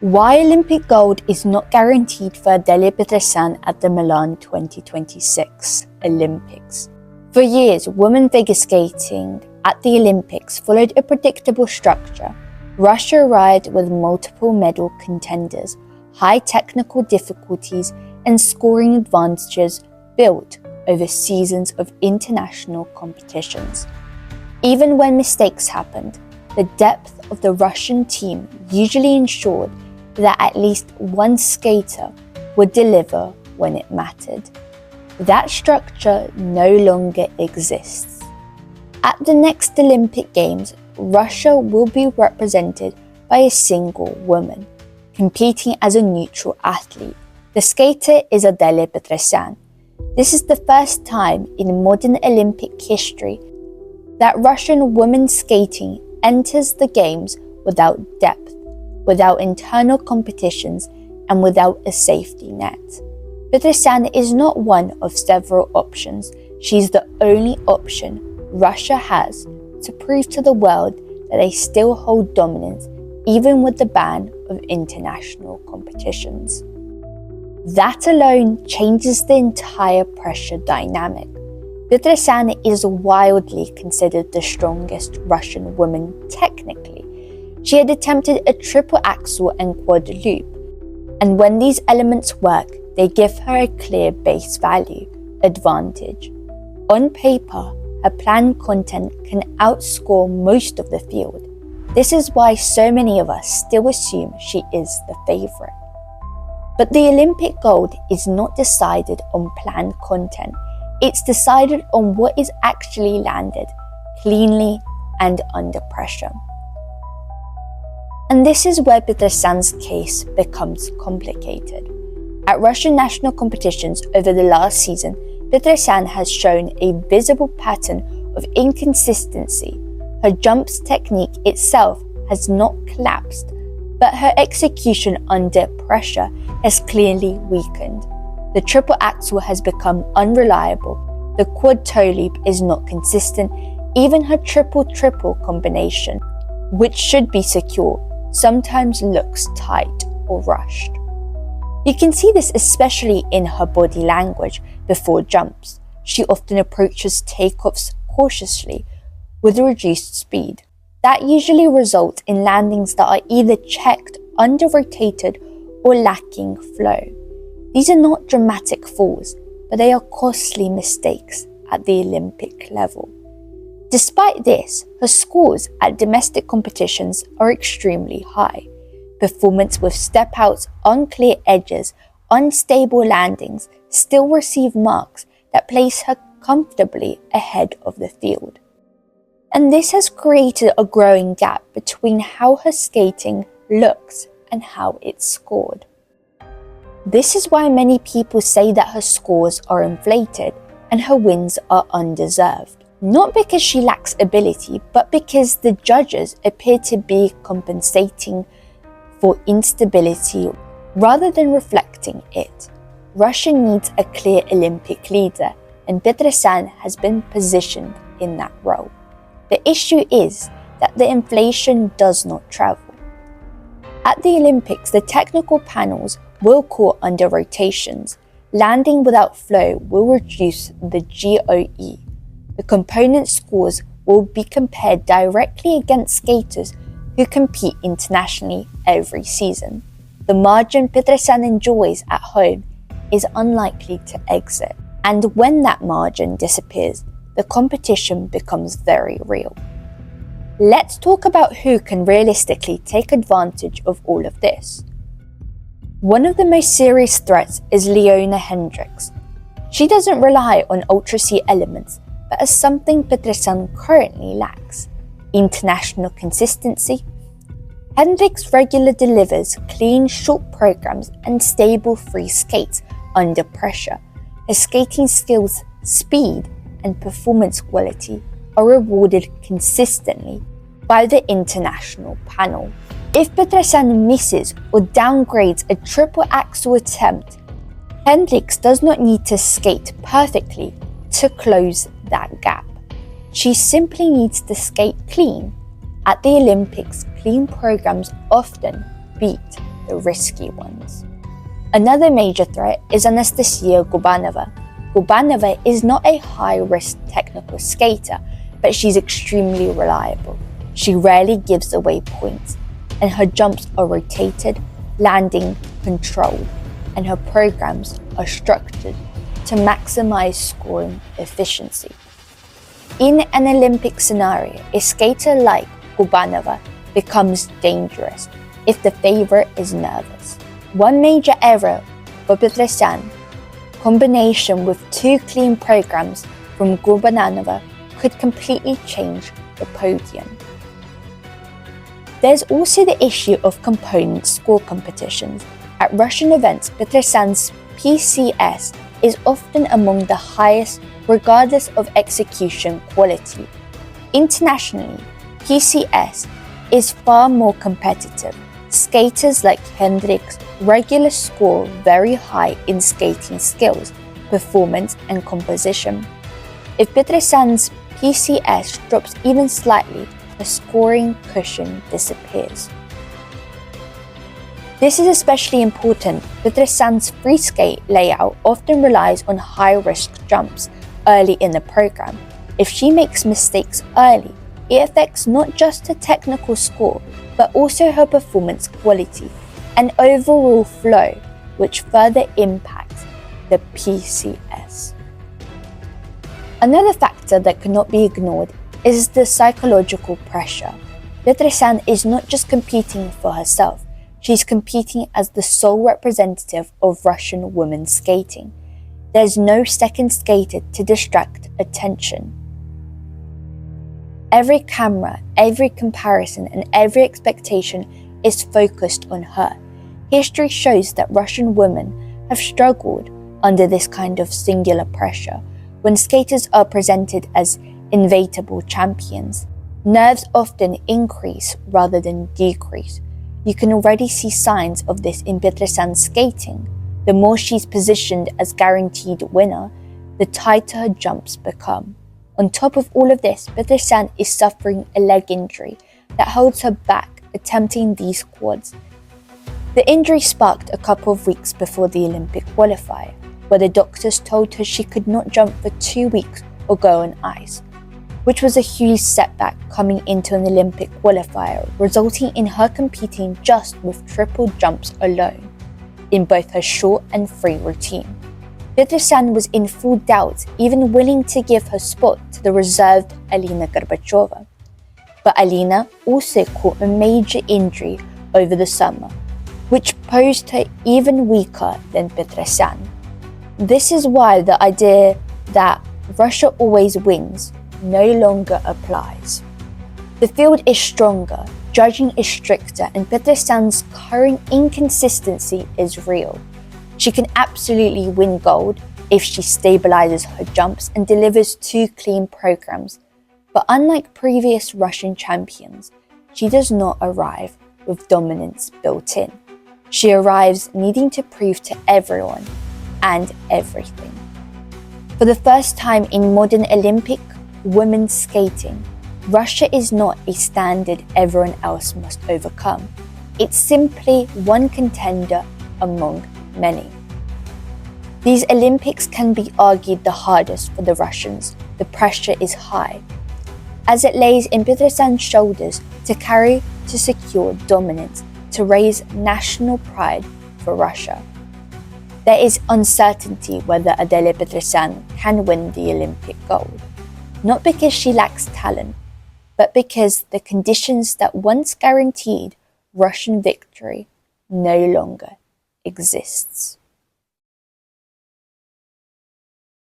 Why Olympic gold is not guaranteed for Adelia Petrosyan at the Milan 2026 Olympics. For years, women figure skating at the Olympics followed a predictable structure. Russia arrived with multiple medal contenders, high technical difficulties, and scoring advantages built over seasons of international competitions. Even when mistakes happened, the depth of the Russian team usually ensured that at least one skater would deliver when it mattered. That structure no longer exists. At the next Olympic Games, Russia will be represented by a single woman, competing as a neutral athlete. The skater is Adelia Petrosyan. This is the first time in modern Olympic history that Russian women's skating enters the Games without depth, without internal competitions, and without a safety net. Petrosian is not one of several options. She's the only option Russia has to prove to the world that they still hold dominance even with the ban of international competitions. That alone changes the entire pressure dynamic. Petrosian is widely considered the strongest Russian woman technically. She had attempted a triple axel and quad loop, and when these elements work, they give her a clear base value advantage. On paper, her planned content can outscore most of the field. This is why so many of us still assume she is the favourite. But the Olympic gold is not decided on planned content. It's decided on what is actually landed, cleanly and under pressure. And this is where Petrosian's case becomes complicated. At Russian national competitions over the last season, Petrosian has shown a visible pattern of inconsistency. Her jumps technique itself has not collapsed, but her execution under pressure has clearly weakened. The triple axel has become unreliable, the quad toe loop is not consistent, even her triple-triple combination, which should be secure, sometimes looks tight or rushed. You can see this especially in her body language before jumps. She often approaches takeoffs cautiously with reduced speed. That usually results in landings that are either checked, under-rotated, or lacking flow. These are not dramatic falls, but they are costly mistakes at the Olympic level. Despite this, her scores at domestic competitions are extremely high. Performance with step-outs, unclear edges, unstable landings still receive marks that place her comfortably ahead of the field. And this has created a growing gap between how her skating looks and how it's scored. This is why many people say that her scores are inflated and her wins are undeserved. Not because she lacks ability, but because the judges appear to be compensating for instability rather than reflecting it. Russia needs a clear Olympic leader, and Petrosian has been positioned in that role. The issue is that the inflation does not travel. At the Olympics, the technical panels will call under rotations. Landing without flow will reduce the GOE. The component scores will be compared directly against skaters who compete internationally every season. The margin Petrosian enjoys at home is unlikely to exit. And when that margin disappears, the competition becomes very real. Let's talk about who can realistically take advantage of all of this. One of the most serious threats is Leona Hendricks. She doesn't rely on Ultra C elements, but as something Petrosian currently lacks: international consistency. Hendricks regularly delivers clean, short programs and stable free skates under pressure. Her skating skills, speed, and performance quality are rewarded consistently by the international panel. If Petrosian misses or downgrades a triple axel attempt, Hendricks does not need to skate perfectly to close that gap. She simply needs to skate clean. At the Olympics, clean programs often beat the risky ones. Another major threat is Anastasia Gubanova. Gubanova is not a high-risk technical skater, but she's extremely reliable. She rarely gives away points, and her jumps are rotated, landing controlled, and her programs are structured to maximize scoring efficiency. In an Olympic scenario, a skater like Gubanova becomes dangerous if the favorite is nervous. One major error for Petrosian, combination with two clean programs from Gubanova, could completely change the podium. There's also the issue of component score competitions. At Russian events, Petrosian's PCS is often among the highest regardless of execution quality. Internationally, PCS is far more competitive. Skaters like Hendricks regularly score very high in skating skills, performance and composition. If Petrosian's PCS drops even slightly, the scoring cushion disappears. This is especially important. Petrosian's free skate layout often relies on high-risk jumps early in the program. If she makes mistakes early, it affects not just her technical score, but also her performance quality and overall flow, which further impacts the PCS. Another factor that cannot be ignored is the psychological pressure. Petrosian is not just competing for herself, she's competing as the sole representative of Russian women's skating. There's no second skater to distract attention. Every camera, every comparison, and every expectation is focused on her. History shows that Russian women have struggled under this kind of singular pressure. When skaters are presented as inevitable champions, nerves often increase rather than decrease. You can already see signs of this in Petrosian's skating. The more she's positioned as guaranteed winner, the tighter her jumps become. On top of all of this, Petrosian is suffering a leg injury that holds her back attempting these quads. The injury sparked a couple of weeks before the Olympic qualifier, where the doctors told her she could not jump for 2 weeks or go on ice, which was a huge setback coming into an Olympic qualifier, resulting in her competing just with triple jumps alone in both her short and free routine. Petrosian was in full doubt, even willing to give her spot to the reserved Alina Gorbachova. But Alina also caught a major injury over the summer, which posed her even weaker than Petrosian. This is why the idea that Russia always wins no longer applies. The field is stronger, judging is stricter, and Petrosian's current inconsistency is real. She can absolutely win gold if she stabilizes her jumps and delivers 2 clean programs. But unlike previous Russian champions, she does not arrive with dominance built in. She arrives needing to prove to everyone and everything. For the first time in modern Olympic women's skating, Russia is not a standard everyone else must overcome. It's simply one contender among many. These Olympics can be argued the hardest for the Russians. The pressure is high, as it lays in Petrosian's shoulders to carry, to secure dominance, to raise national pride for Russia. There is uncertainty whether Adelia Petrosyan can win the Olympic gold, not because she lacks talent, but because the conditions that once guaranteed Russian victory no longer exists.